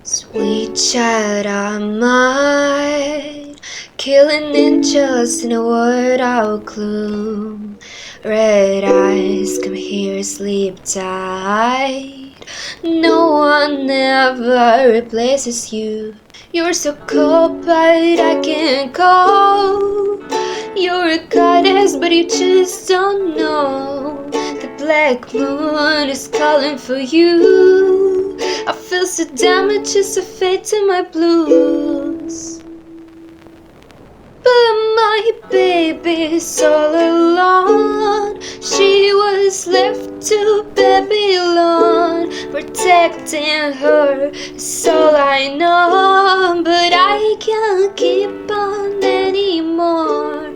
Sweet child of mine, killing angels in a world of gloom. Red eyes, come here, sleep tight. No one ever replaces you. You're so cold, but I can't go. You're a goddess, but you just don't know. The black moon is calling for you. I feel so damaged, it's a fate to my blues. But my baby's all alone. She was left to Babylon. Protecting her is all I know, but I can't keep on anymore.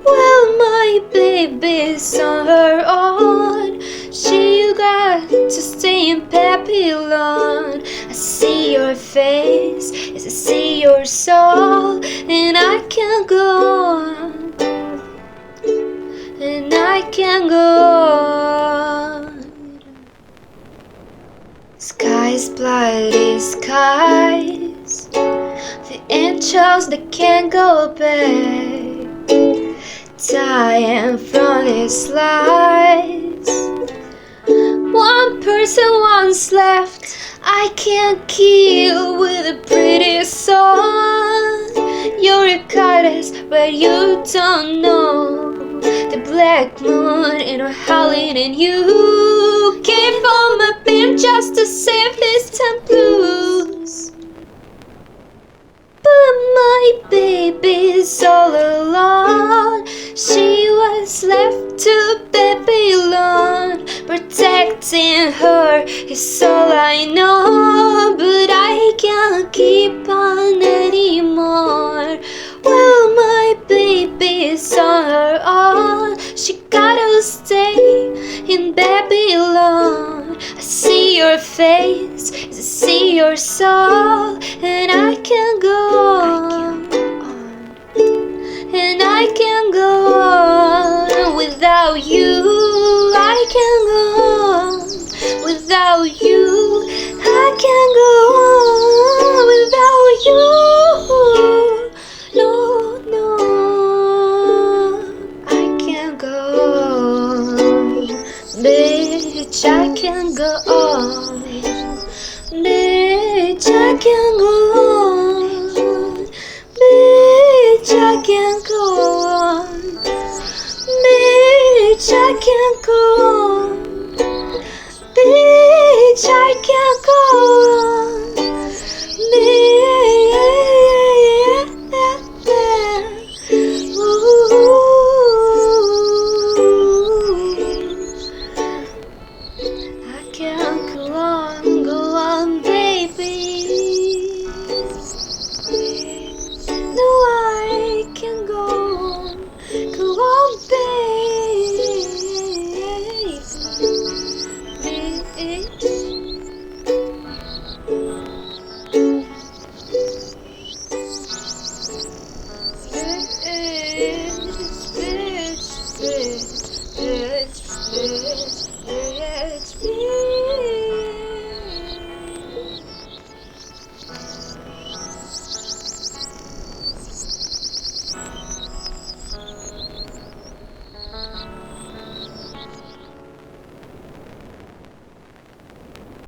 Well, my baby's on her own. She got to stay in Babylon. I see your face as I see your soul, and I can't go on, and I can't go on. Skies, bloody skies, the angels that can't go back, dying from these lies. One person once left, I can't kill with a pretty song. You're a goddess, but you don't know. The black moon and her howling, and you came from a pen just to save these 10 blues. But my baby's all alone. She was left to Babylon. Protecting her is all I know, but I can't keep on anymore. Well, my baby's on her own. She gotta stay in Babylon. I see your face, I see your soul, and I can't go on, and I can't go on without you. I can't go on without you. I can't go on without you. No, no, I can't go on, bitch. I can't go on, bitch. I can't go on.